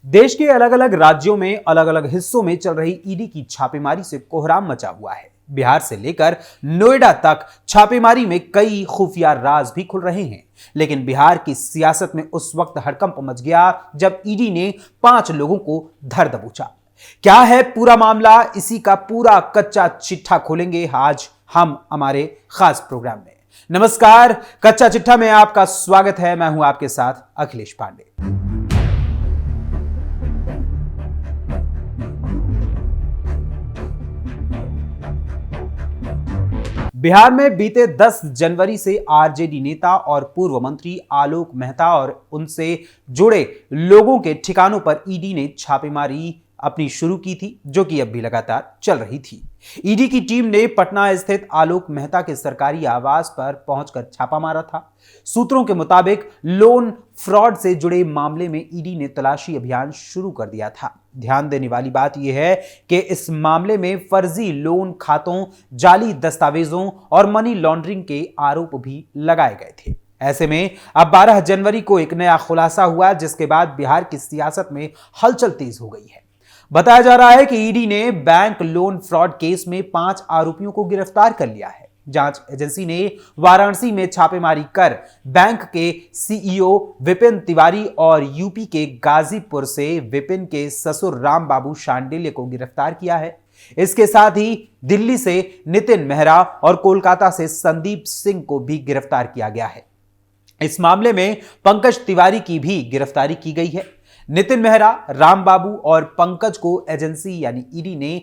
देश के अलग अलग राज्यों में अलग अलग हिस्सों में चल रही ईडी की छापेमारी से कोहराम मचा हुआ है। बिहार से लेकर नोएडा तक छापेमारी में कई खुफिया राज भी खुल रहे हैं। लेकिन बिहार की सियासत में उस वक्त हड़कंप मच गया जब ईडी ने 5 लोगों को धर दबोचा। क्या है पूरा मामला, इसी का पूरा कच्चा चिट्ठा खोलेंगे आज हम हमारे खास प्रोग्राम में। नमस्कार, कच्चा चिट्ठा में आपका स्वागत है। मैं हूं आपके साथ अखिलेश पांडे। बिहार में बीते 10 जनवरी से आरजेडी नेता और पूर्व मंत्री आलोक मेहता और उनसे जुड़े लोगों के ठिकानों पर ईडी ने छापेमारी अपनी शुरू की थी, जो कि अब भी लगातार चल रही थी। ईडी की टीम ने पटना स्थित आलोक मेहता के सरकारी आवास पर पहुंचकर छापा मारा था। सूत्रों के मुताबिक लोन फ्रॉड से जुड़े मामले में ईडी ने तलाशी अभियान शुरू कर दिया था। ध्यान देने वाली बात यह है कि इस मामले में फर्जी लोन खातों, जाली दस्तावेजों और मनी लॉन्ड्रिंग के आरोप भी लगाए गए थे। ऐसे में अब 12 जनवरी को एक नया खुलासा हुआ, जिसके बाद बिहार की सियासत में हलचल तेज हो गई है। बताया जा रहा है कि ईडी ने बैंक लोन फ्रॉड केस में 5 आरोपियों को गिरफ्तार कर लिया है। जांच एजेंसी ने वाराणसी में छापेमारी कर बैंक के सीईओ विपिन तिवारी और यूपी के गाजीपुर से विपिन के ससुर राम बाबू शांडिल्य को गिरफ्तार किया है। इसके साथ ही दिल्ली से नितिन मेहरा और कोलकाता से संदीप सिंह को भी गिरफ्तार किया गया है। इस मामले में पंकज तिवारी की भी गिरफ्तारी की गई है। नितिन मेहरा, राम बाबू और पंकज को एजेंसी यानी ईडी ने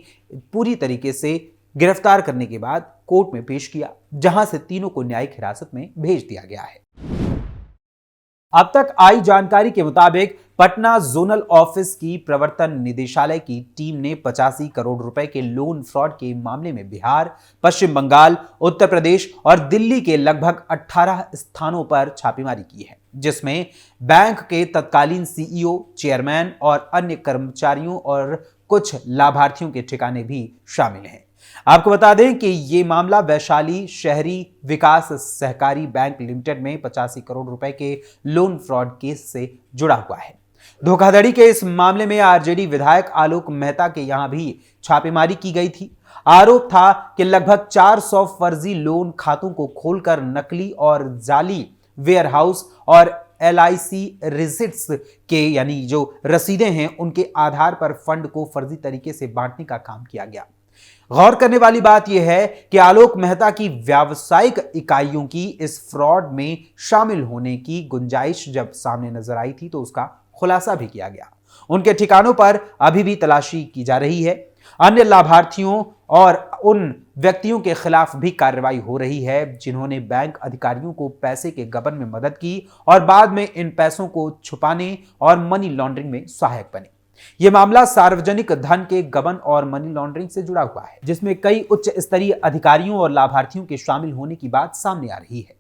पूरी तरीके से गिरफ्तार करने के बाद कोर्ट में पेश किया, जहां से तीनों को न्यायिक हिरासत में भेज दिया गया है। अब तक आई जानकारी के मुताबिक पटना जोनल ऑफिस की प्रवर्तन निदेशालय की टीम ने 85 करोड़ रुपए के लोन फ्रॉड के मामले में बिहार, पश्चिम बंगाल, उत्तर प्रदेश और दिल्ली के लगभग 18 स्थानों पर छापेमारी की है, जिसमें बैंक के तत्कालीन सीईओ, चेयरमैन और अन्य कर्मचारियों और कुछ लाभार्थियों के ठिकाने भी शामिल हैं। आपको बता दें कि यह मामला वैशाली शहरी विकास सहकारी बैंक लिमिटेड में 85 करोड़ रुपए के लोन फ्रॉड केस से जुड़ा हुआ है। धोखाधड़ी के इस मामले में आरजेडी विधायक आलोक मेहता के यहां भी छापेमारी की गई थी। आरोप था कि लगभग 400 फर्जी लोन खातों को खोलकर नकली और जाली वेयरहाउस और LIC रिसिट्स के यानी जो रसीदें हैं उनके आधार पर फंड को फर्जी तरीके से बांटने का काम किया गया। गौर करने वाली बात यह है कि आलोक मेहता की व्यावसायिक इकाइयों की इस फ्रॉड में शामिल होने की गुंजाइश जब सामने नजर आई थी तो उसका खुलासा भी किया गया। उनके ठिकानों पर अभी भी तलाशी की जा रही है। अन्य लाभार्थियों और उन व्यक्तियों के खिलाफ भी कार्रवाई हो रही है जिन्होंने बैंक अधिकारियों को पैसे के गबन में मदद की और बाद में इन पैसों को छुपाने और मनी लॉन्ड्रिंग में सहायक बने। यह मामला सार्वजनिक धन के गबन और मनी लॉन्ड्रिंग से जुड़ा हुआ है, जिसमें कई उच्च स्तरीय अधिकारियों और लाभार्थियों के शामिल होने की बात सामने आ रही है।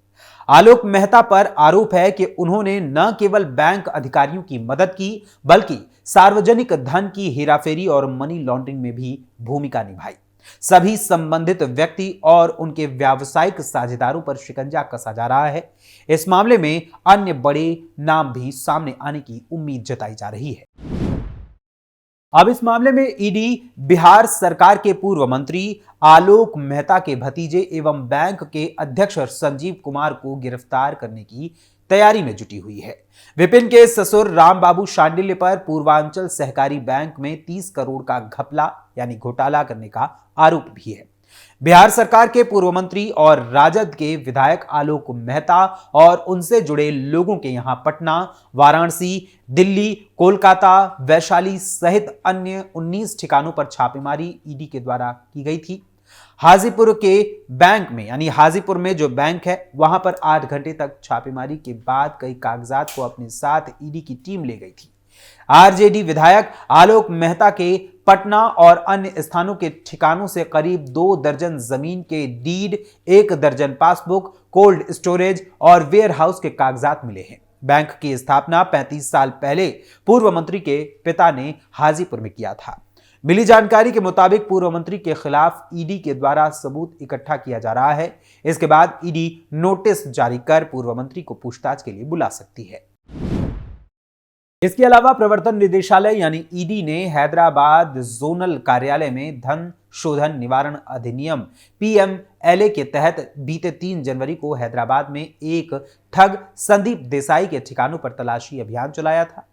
आलोक मेहता पर आरोप है कि उन्होंने न केवल बैंक अधिकारियों की मदद की, बल्कि सार्वजनिक धन की हेराफेरी और मनी लॉन्ड्रिंग में भी भूमिका निभाई। सभी संबंधित व्यक्ति और उनके व्यावसायिक साझेदारों पर शिकंजा कसा जा रहा है। इस मामले में अन्य बड़े नाम भी सामने आने की उम्मीद जताई जा रही है। अब इस मामले में ईडी बिहार सरकार के पूर्व मंत्री आलोक मेहता के भतीजे एवं बैंक के अध्यक्ष संजीव कुमार को गिरफ्तार करने की तैयारी में जुटी हुई है। विपिन के ससुर राम बाबू शांडिल्य पर पूर्वांचल सहकारी बैंक में 30 करोड़ का घपला यानी घोटाला करने का आरोप भी है। बिहार सरकार के पूर्व मंत्री और राजद के विधायक आलोक मेहता और उनसे जुड़े लोगों के यहां पटना, वाराणसी, दिल्ली, कोलकाता, वैशाली सहित अन्य 19 ठिकानों पर छापेमारी ईडी के द्वारा की गई थी। हाजीपुर के बैंक में यानी हाजीपुर में जो बैंक है वहां पर 8 घंटे तक छापेमारी के बाद कई कागजात को अपने साथ ईडी की टीम ले गई थी। आरजेडी विधायक आलोक मेहता के पटना और अन्य स्थानों के ठिकानों से करीब 2 दर्जन जमीन के डीड, 1 दर्जन पासबुक, कोल्ड स्टोरेज और वेयर हाउस के कागजात मिले हैं। बैंक की स्थापना 35 साल पहले पूर्व मंत्री के पिता ने हाजीपुर में किया था। मिली जानकारी के मुताबिक पूर्व मंत्री के खिलाफ ईडी के द्वारा सबूत इकट्ठा किया जा रहा है। इसके बाद ईडी नोटिस जारी कर पूर्व मंत्री को पूछताछ के लिए बुला सकती है। इसके अलावा प्रवर्तन निदेशालय यानी ईडी ने हैदराबाद जोनल कार्यालय में धन शोधन निवारण अधिनियम पीएमएलए के तहत बीते 3 जनवरी को हैदराबाद में एक ठग संदीप देसाई के ठिकानों पर तलाशी अभियान चलाया था।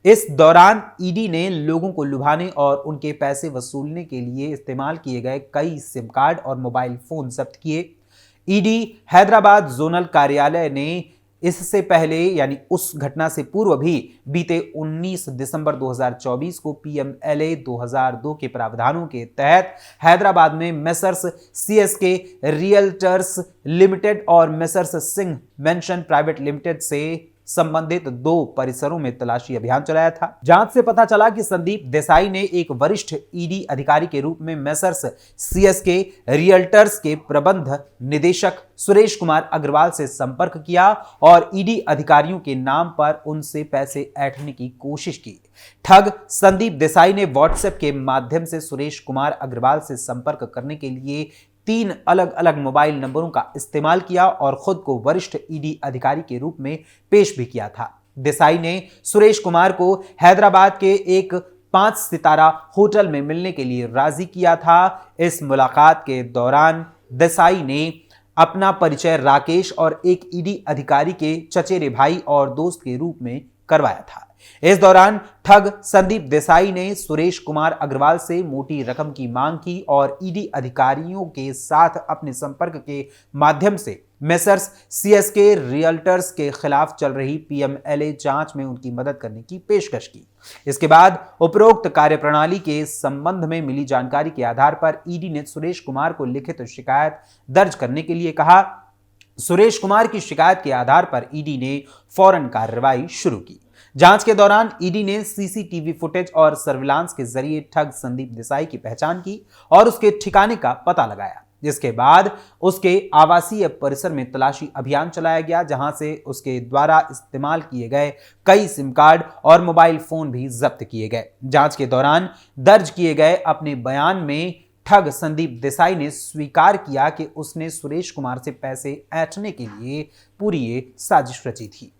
इस दौरान ईडी ने लोगों को लुभाने और उनके पैसे वसूलने के लिए इस्तेमाल किए गए कई सिम कार्ड और मोबाइल फोन जब्त किए। ईडी हैदराबाद जोनल कार्यालय ने इससे पहले यानी उस घटना से पूर्व भी बीते 19 दिसंबर 2024 को पीएमएलए 2002 के प्रावधानों के तहत हैदराबाद में मेसर्स सीएसके रियल्टर्स लिमिटेड और messrs Singh mention private limited से संबंधित 2 परिसरों में तलाशी अभियान चलाया था। जांच से पता चला कि संदीप देसाई ने एक वरिष्ठ ईडी अधिकारी के रूप में मेसर्स सीएसके रियल्टर्स के प्रबंध निदेशक सुरेश कुमार अग्रवाल से संपर्क किया और ईडी अधिकारियों के नाम पर उनसे पैसे ऐंठने की कोशिश की। ठग संदीप देसाई ने व्हाट्सएप के माध्यम से सुरेश कुमार अग्रवाल से संपर्क करने के लिए 3 अलग अलग मोबाइल नंबरों का इस्तेमाल किया और खुद को वरिष्ठ ईडी अधिकारी के रूप में पेश भी किया था। देसाई ने सुरेश कुमार को हैदराबाद के एक 5 सितारा होटल में मिलने के लिए राजी किया था। इस मुलाकात के दौरान देसाई ने अपना परिचय राकेश और एक ईडी अधिकारी के चचेरे भाई और दोस्त के रूप में करवाया था। इस दौरान ठग संदीप देसाई ने सुरेश कुमार अग्रवाल से मोटी रकम की मांग की और ईडी अधिकारियों के साथ अपने संपर्क के माध्यम से मेसर्स सीएसके रियल्टर्स के खिलाफ चल रही पीएमएलए जांच में उनकी मदद करने की पेशकश की। इसके बाद उपरोक्त कार्यप्रणाली के संबंध में मिली जानकारी के आधार पर ईडी ने सुरेश कुमार को लिखित शिकायत दर्ज करने के लिए कहा। सुरेश कुमार की शिकायत के आधार पर ईडी ने फौरन कार्रवाई शुरू की। जांच के दौरान ईडी ने सीसीटीवी फुटेज और सर्विलांस के जरिए ठग संदीप देसाई की पहचान की और उसके ठिकाने का पता लगाया। जिसके बाद उसके आवासीय परिसर में तलाशी अभियान चलाया गया, जहां से उसके द्वारा इस्तेमाल किए गए कई सिम कार्ड और मोबाइल फोन भी जब्त किए गए। जांच के दौरान दर्ज किए गए अपने बयान में ठग संदीप देसाई ने स्वीकार किया कि उसने सुरेश कुमार से पैसे ऐंठने के लिए पूरी ये साजिश रची थी।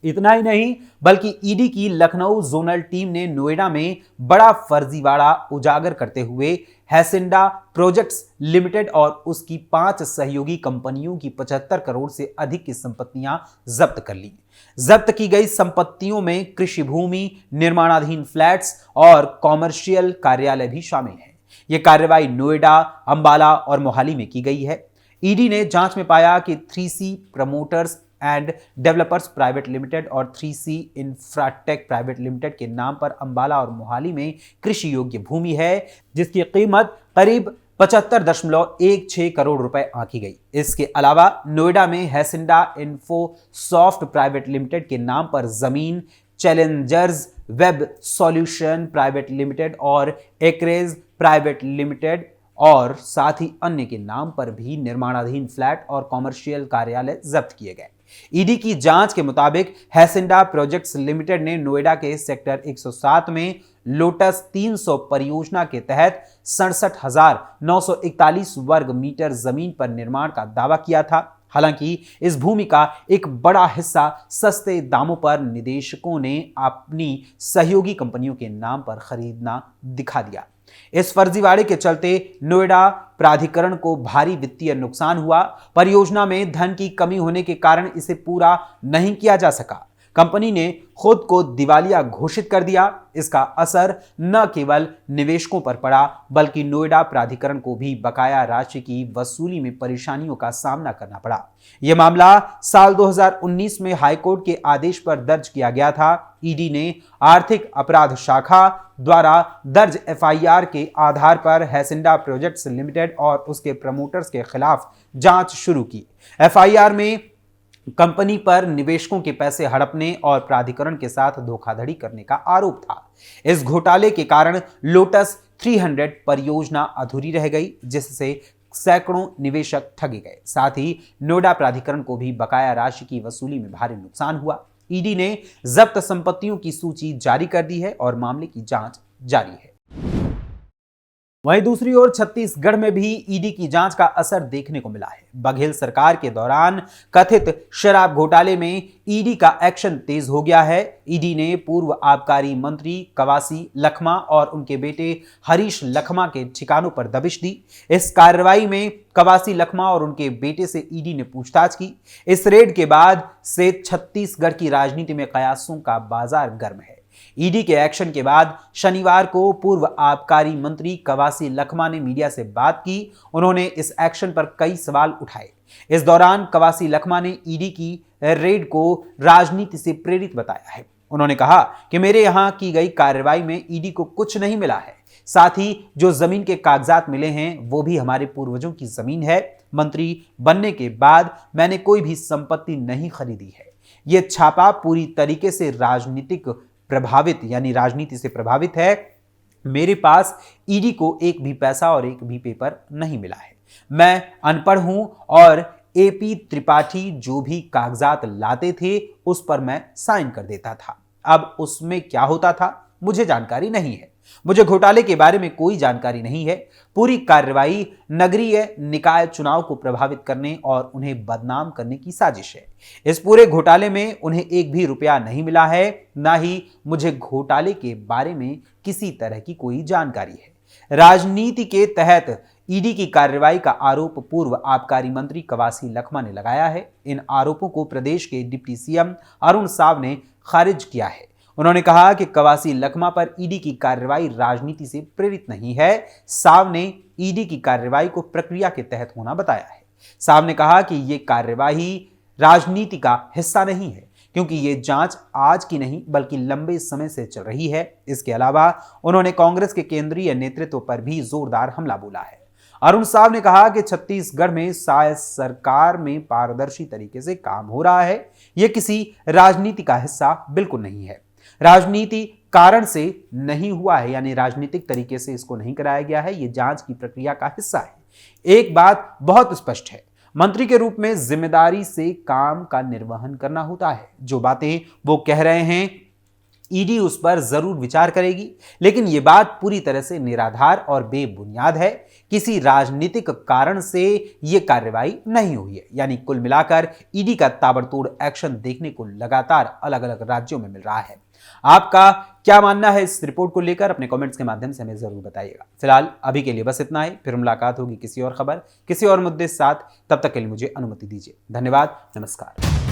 इतना ही नहीं बल्कि ईडी की लखनऊ जोनल टीम ने नोएडा में बड़ा फर्जीवाड़ा उजागर करते हुए हैसिंडा प्रोजेक्ट्स लिमिटेड और उसकी 5 सहयोगी कंपनियों की 75 करोड़ से अधिक की संपत्तियां जब्त कर ली। जब्त की गई संपत्तियों में कृषि भूमि, निर्माणाधीन फ्लैट्स और कॉमर्शियल कार्यालय भी शामिल है। यह कार्रवाई नोएडा, अंबाला और मोहाली में की गई है। ईडी ने जांच में पाया कि 3C promoters and developers private limited और 3C इंफ्राटेक प्राइवेट लिमिटेड के नाम पर अंबाला और मोहाली में कृषि योग्य भूमि है, जिसकी कीमत करीब 75.16 करोड़ रुपए आंकी गई। इसके अलावा नोएडा में Hacienda info soft private limited के नाम पर जमीन, Challengers web solution private limited और एक्रेज प्राइवेट लिमिटेड और साथ ही अन्य के नाम पर भी निर्माणाधीन फ्लैट और कॉमर्शियल कार्यालय जब्त किए गए। ईडी की जांच के मुताबिक हैसिंडा प्रोजेक्ट्स लिमिटेड ने नोएडा के सेक्टर 107 में लोटस 300 परियोजना के तहत 67,941 वर्ग मीटर जमीन पर निर्माण का दावा किया था। हालांकि इस भूमि का एक बड़ा हिस्सा सस्ते दामों पर निदेशकों ने अपनी सहयोगी कंपनियों के नाम पर खरीदना दिखा दिया। इस फर्जीवाड़े के चलते नोएडा प्राधिकरण को भारी वित्तीय नुकसान हुआ। परियोजना में धन की कमी होने के कारण इसे पूरा नहीं किया जा सका। कंपनी ने खुद को दिवालिया घोषित कर दिया। इसका असर न केवल निवेशकों पर पड़ा बल्कि नोएडा प्राधिकरण को भी बकाया राशि की वसूली में परेशानियों का सामना करना पड़ा। यह मामला साल 2019 में हाईकोर्ट के आदेश पर दर्ज किया गया था। ईडी ने आर्थिक अपराध शाखा द्वारा दर्ज एफआईआर के आधार पर हैसिंडा प्रोजेक्ट्स लिमिटेड और उसके प्रमोटर्स के खिलाफ जांच शुरू की। एफआईआर में कंपनी पर निवेशकों के पैसे हड़पने और प्राधिकरण के साथ धोखाधड़ी करने का आरोप था। इस घोटाले के कारण लोटस 300 परियोजना अधूरी रह गई, जिससे सैकड़ों निवेशक ठगे गए। साथ ही नोएडा प्राधिकरण को भी बकाया राशि की वसूली में भारी नुकसान हुआ। ईडी ने जब्त संपत्तियों की सूची जारी कर दी है और मामले की जांच जारी है। वहीं दूसरी ओर छत्तीसगढ़ में भी ईडी की जांच का असर देखने को मिला है। बघेल सरकार के दौरान कथित शराब घोटाले में ईडी का एक्शन तेज हो गया है। ईडी ने पूर्व आबकारी मंत्री कवासी लखमा और उनके बेटे हरीश लखमा के ठिकानों पर दबिश दी। इस कार्रवाई में कवासी लखमा और उनके बेटे से ईडी ने पूछताछ की। इस रेड के बाद से छत्तीसगढ़ की राजनीति में कयासों का बाजार गर्म है। ईडी के एक्शन के बाद शनिवार को पूर्व आबकारी मंत्री कवासी लखमा ने मीडिया से बात की। उन्होंने इस एक्शन पर कई सवाल उठाए। इस दौरान कवासी लखमा ने ईडी की रेड को राजनीति से प्रेरित बताया है। उन्होंने कहा कि मेरे यहां की गई कार्रवाई में ईडी को कुछ नहीं मिला है, साथ ही जो जमीन के कागजात मिले हैं वो भी हमारे पूर्वजों की जमीन है। मंत्री बनने के बाद मैंने कोई भी संपत्ति नहीं खरीदी है। यह छापा पूरी तरीके से राजनीति से प्रभावित है। मेरे पास ईडी को एक भी पैसा और एक भी पेपर नहीं मिला है। मैं अनपढ़ हूं और एपी त्रिपाठी जो भी कागजात लाते थे उस पर मैं साइन कर देता था। अब उसमें क्या होता था मुझे जानकारी नहीं है। मुझे घोटाले के बारे में कोई जानकारी नहीं है। पूरी कार्रवाई नगरीय निकाय चुनाव को प्रभावित करने और उन्हें बदनाम करने की साजिश है। इस पूरे घोटाले में उन्हें एक भी रुपया नहीं मिला है, ना ही मुझे घोटाले के बारे में किसी तरह की कोई जानकारी है। राजनीति के तहत ईडी की कार्रवाई का आरोप पूर्व आबकारी मंत्री कवासी लखमा ने लगाया है। इन आरोपों को प्रदेश के डिप्टी सीएम अरुण साव ने खारिज किया है। उन्होंने कहा कि कवासी लखमा पर ईडी की कार्रवाई राजनीति से प्रेरित नहीं है। साव ने ईडी की कार्रवाई को प्रक्रिया के तहत होना बताया है। साव ने कहा कि यह कार्रवाई राजनीति का हिस्सा नहीं है, क्योंकि ये जांच आज की नहीं बल्कि लंबे समय से चल रही है। इसके अलावा उन्होंने कांग्रेस के केंद्रीय नेतृत्व पर भी जोरदार हमला बोला है। अरुण साव ने कहा कि छत्तीसगढ़ में शायद सरकार में पारदर्शी तरीके से काम हो रहा है। यह किसी राजनीति का हिस्सा बिल्कुल नहीं है। राजनीति कारण से नहीं हुआ है, यानी राजनीतिक तरीके से इसको नहीं कराया गया है। यह जांच की प्रक्रिया का हिस्सा है। एक बात बहुत स्पष्ट है, मंत्री के रूप में जिम्मेदारी से काम का निर्वहन करना होता है। जो बातें वो कह रहे हैं ईडी उस पर जरूर विचार करेगी, लेकिन यह बात पूरी तरह से निराधार और बेबुनियाद है। किसी राजनीतिक कारण से यह कार्रवाई नहीं हुई है। यानी कुल मिलाकर ईडी का ताबड़तोड़ एक्शन देखने को लगातार अलग अलग राज्यों में मिल रहा है। आपका क्या मानना है इस रिपोर्ट को लेकर? अपने कमेंट्स के माध्यम से हमें जरूर बताइएगा। फिलहाल अभी के लिए बस इतना ही। फिर मुलाकात होगी किसी और खबर, किसी और मुद्दे के साथ। तब तक के लिए मुझे अनुमति दीजिए। धन्यवाद। नमस्कार।